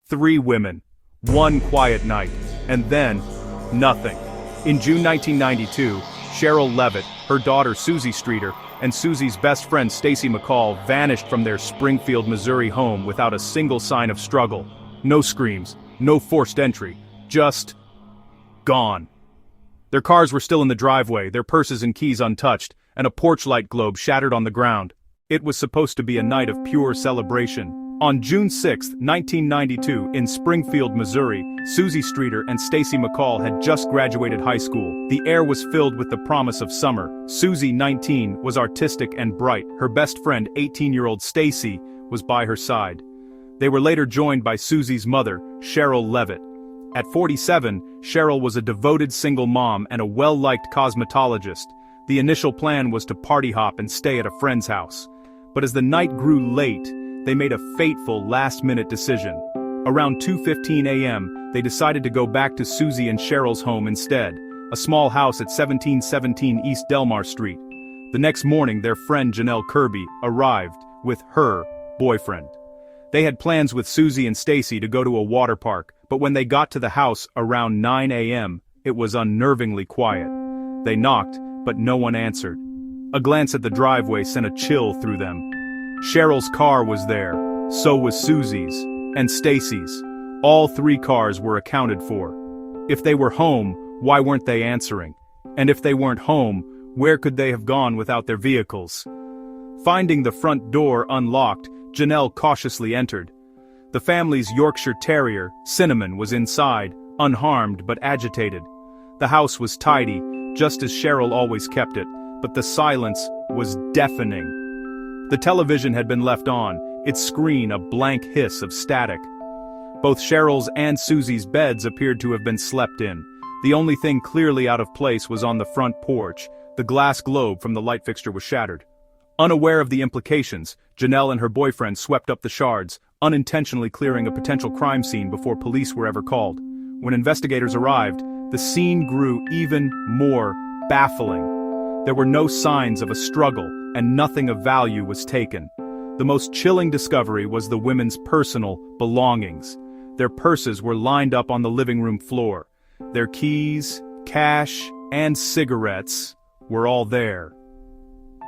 3 women, 1 quiet night, and then, nothing. In June 1992, Sherrill Levitt, her daughter Suzie Streeter, and Suzie's best friend Stacy McCall vanished from their Springfield, Missouri home without a single sign of struggle. No screams, no forced entry, just gone. Their cars were still in the driveway, their purses and keys untouched, and a porch light globe shattered on the ground. It was supposed to be a night of pure celebration. On June 6, 1992, in Springfield, Missouri, Suzie Streeter and Stacy McCall had just graduated high school. The air was filled with the promise of summer. Suzie, 19, was artistic and bright. Her best friend, 18-year-old Stacy, was by her side. They were later joined by Suzie's mother, Sherrill Levitt. At 47, Sherrill was a devoted single mom and a well-liked cosmetologist. The initial plan was to party hop and stay at a friend's house. But as the night grew late, they made a fateful last-minute decision. Around 2:15 a.m., they decided to go back to Suzie and Sherrill's home instead, a small house at 1717 East Delmar Street. The next morning, their friend Janelle Kirby arrived with her boyfriend. They had plans with Suzie and Stacy to go to a water park, but when they got to the house around 9 a.m., it was unnervingly quiet. They knocked, but no one answered. A glance at the driveway sent a chill through them. Sherrill's car was there, so was Suzie's, and Stacy's. All 3 cars were accounted for. If they were home, why weren't they answering? And if they weren't home, where could they have gone without their vehicles? Finding the front door unlocked, Janelle cautiously entered. The family's Yorkshire Terrier, Cinnamon, was inside, unharmed but agitated. The house was tidy, just as Sherrill always kept it, but the silence was deafening. The television had been left on, its screen a blank hiss of static. Both Sherrill's and Suzie's beds appeared to have been slept in. The only thing clearly out of place was on the front porch. The glass globe from the light fixture was shattered. Unaware of the implications, Janelle and her boyfriend swept up the shards, unintentionally clearing a potential crime scene before police were ever called. When investigators arrived, the scene grew even more baffling. There were no signs of a struggle, and nothing of value was taken. The most chilling discovery was the women's personal belongings. Their purses were lined up on the living room floor. Their keys, cash, and cigarettes were all there.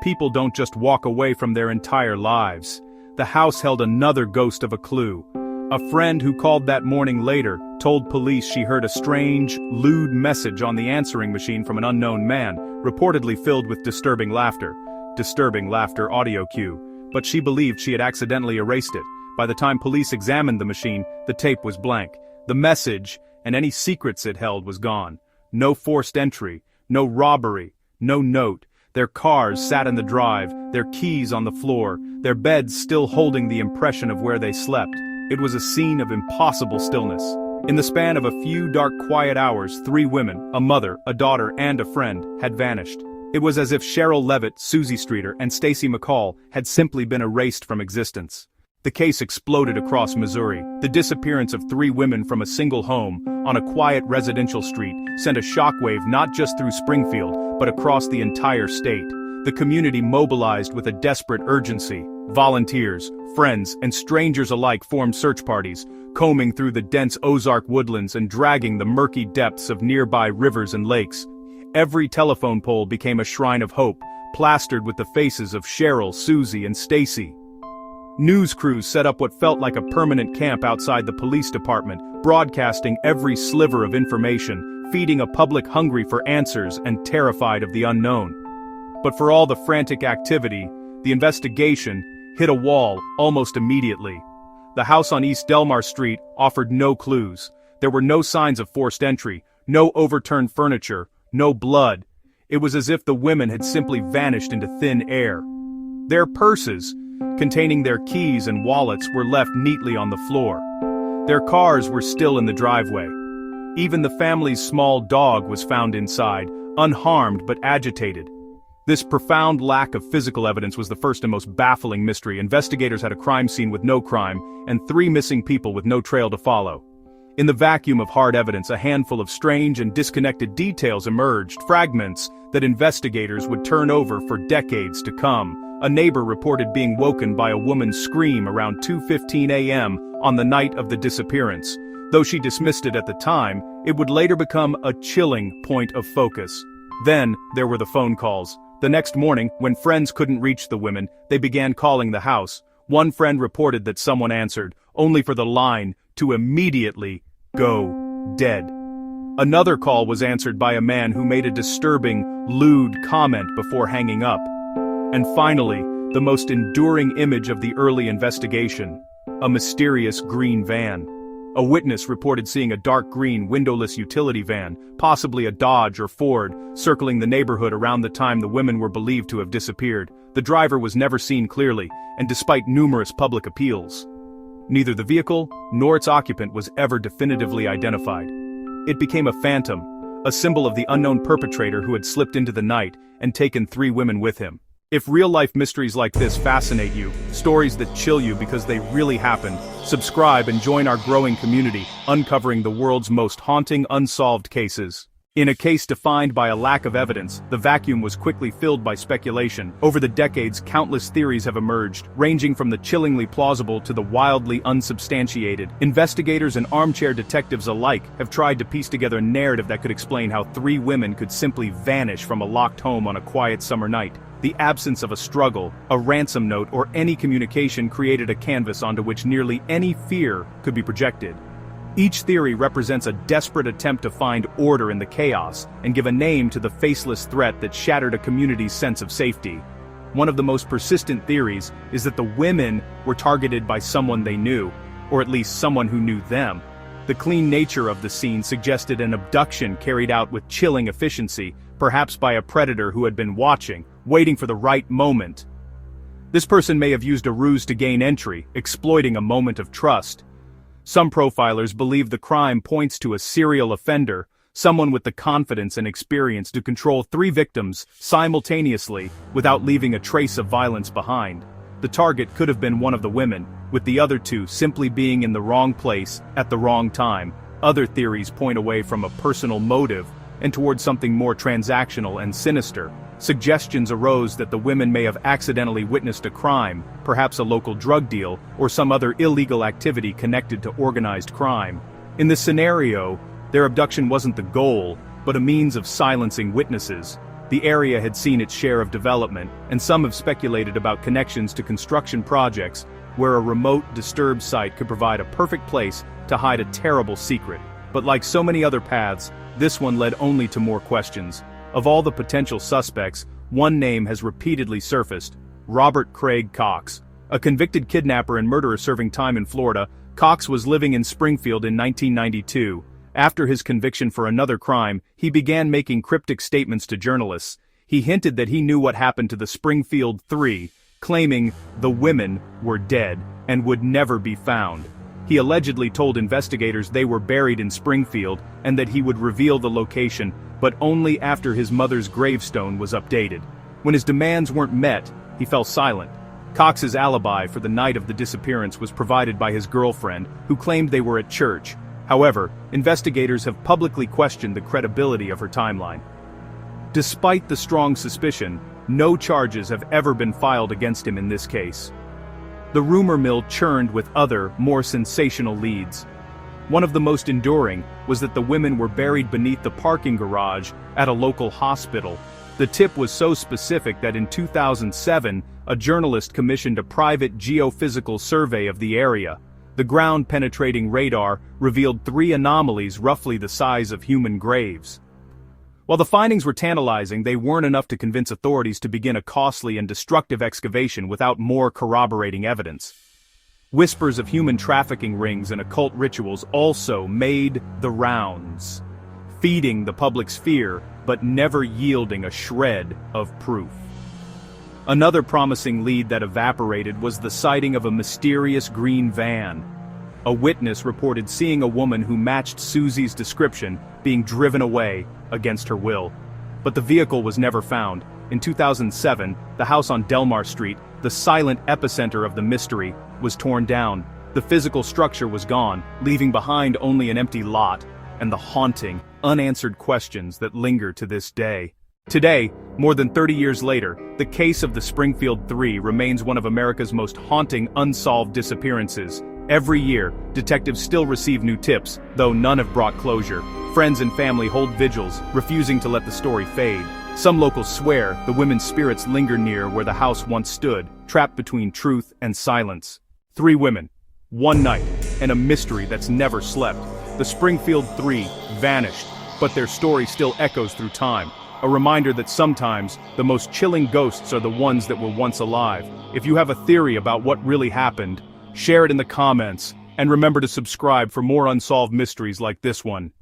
People don't just walk away from their entire lives. The house held another ghost of a clue. A friend who called that morning later told police she heard a strange, lewd message on the answering machine from an unknown man, reportedly filled with disturbing laughter. Disturbing laughter audio cue. But she believed she had accidentally erased it. By the time police examined the machine, the tape was blank. The message, and any secrets it held, was gone. No forced entry, no robbery, no note. Their cars sat in the drive, their keys on the floor, their beds still holding the impression of where they slept. It was a scene of impossible stillness. In the span of a few dark, quiet hours, 3 women, a mother, a daughter, and a friend, had vanished. It was as if Sherrill Levitt, Suzie Streeter, and Stacy McCall had simply been erased from existence. The case exploded across Missouri. The disappearance of 3 women from a single home, on a quiet residential street, sent a shockwave not just through Springfield, but across the entire state. The community mobilized with a desperate urgency. Volunteers, friends, and strangers alike formed search parties, combing through the dense Ozark woodlands and dragging the murky depths of nearby rivers and lakes. Every telephone pole became a shrine of hope, plastered with the faces of Sherrill, Suzie, and Stacy. News crews set up what felt like a permanent camp outside the police department, broadcasting every sliver of information, feeding a public hungry for answers and terrified of the unknown. But for all the frantic activity, the investigation hit a wall almost immediately. The house on East Delmar Street offered no clues. There were no signs of forced entry, no overturned furniture, no blood. It was as if the women had simply vanished into thin air. Their purses, containing their keys and wallets, were left neatly on the floor. Their cars were still in the driveway. Even the family's small dog was found inside, unharmed but agitated. This profound lack of physical evidence was the first and most baffling mystery. Investigators had a crime scene with no crime, and 3 missing people with no trail to follow. In the vacuum of hard evidence, a handful of strange and disconnected details emerged, fragments that investigators would turn over for decades to come. A neighbor reported being woken by a woman's scream around 2:15 a.m., on the night of the disappearance. Though she dismissed it at the time, it would later become a chilling point of focus. Then, there were the phone calls. The next morning, when friends couldn't reach the women, they began calling the house. One friend reported that someone answered, only for the line to immediately go dead. Another call was answered by a man who made a disturbing, lewd comment before hanging up. And finally, the most enduring image of the early investigation, a mysterious green van. A witness reported seeing a dark green, windowless utility van, possibly a Dodge or Ford, circling the neighborhood around the time the women were believed to have disappeared. The driver was never seen clearly, and despite numerous public appeals, neither the vehicle nor its occupant was ever definitively identified. It became a phantom, a symbol of the unknown perpetrator who had slipped into the night and taken 3 women with him. If real-life mysteries like this fascinate you, stories that chill you because they really happened, subscribe and join our growing community, uncovering the world's most haunting unsolved cases. In a case defined by a lack of evidence, the vacuum was quickly filled by speculation. Over the decades, countless theories have emerged, ranging from the chillingly plausible to the wildly unsubstantiated. Investigators and armchair detectives alike have tried to piece together a narrative that could explain how 3 women could simply vanish from a locked home on a quiet summer night. The absence of a struggle, a ransom note, or any communication created a canvas onto which nearly any fear could be projected. Each theory represents a desperate attempt to find order in the chaos and give a name to the faceless threat that shattered a community's sense of safety. One of the most persistent theories is that the women were targeted by someone they knew, or at least someone who knew them. The clean nature of the scene suggested an abduction carried out with chilling efficiency, perhaps by a predator who had been watching, waiting for the right moment. This person may have used a ruse to gain entry, exploiting a moment of trust. Some profilers believe the crime points to a serial offender, someone with the confidence and experience to control 3 victims simultaneously without leaving a trace of violence behind. The target could have been one of the women, with the other 2 simply being in the wrong place at the wrong time. Other theories point away from a personal motive and towards something more transactional and sinister. Suggestions arose that the women may have accidentally witnessed a crime, perhaps a local drug deal, or some other illegal activity connected to organized crime. In this scenario, their abduction wasn't the goal, but a means of silencing witnesses. The area had seen its share of development, and some have speculated about connections to construction projects, where a remote, disturbed site could provide a perfect place to hide a terrible secret. But like so many other paths, this one led only to more questions. Of all the potential suspects, one name has repeatedly surfaced: Robert Craig Cox. A convicted kidnapper and murderer serving time in Florida, Cox was living in Springfield in 1992. After his conviction for another crime, he began making cryptic statements to journalists. He hinted that he knew what happened to the Springfield Three, claiming the women were dead and would never be found. He allegedly told investigators they were buried in Springfield and that he would reveal the location, but only after his mother's gravestone was updated. When his demands weren't met, he fell silent. Cox's alibi for the night of the disappearance was provided by his girlfriend, who claimed they were at church. However, investigators have publicly questioned the credibility of her timeline. Despite the strong suspicion, no charges have ever been filed against him in this case. The rumor mill churned with other, more sensational leads. One of the most enduring was that the women were buried beneath the parking garage at a local hospital. The tip was so specific that in 2007, a journalist commissioned a private geophysical survey of the area. The ground-penetrating radar revealed 3 anomalies roughly the size of human graves. While the findings were tantalizing, they weren't enough to convince authorities to begin a costly and destructive excavation without more corroborating evidence. Whispers of human trafficking rings and occult rituals also made the rounds, feeding the public's fear but never yielding a shred of proof. Another promising lead that evaporated was the sighting of a mysterious green van. A witness reported seeing a woman who matched Suzie's description being driven away against her will. But the vehicle was never found. In 2007, the house on Delmar Street, the silent epicenter of the mystery, was torn down. The physical structure was gone, leaving behind only an empty lot, and the haunting, unanswered questions that linger to this day. Today, more than 30 years later, the case of the Springfield Three remains one of America's most haunting unsolved disappearances. Every year, detectives still receive new tips, though none have brought closure. Friends and family hold vigils, refusing to let the story fade. Some locals swear the women's spirits linger near where the house once stood, trapped between truth and silence. 3 women, 1 night, and a mystery that's never slept. The Springfield Three vanished, but their story still echoes through time. A reminder that sometimes, the most chilling ghosts are the ones that were once alive. If you have a theory about what really happened, share it in the comments, and remember to subscribe for more unsolved mysteries like this one.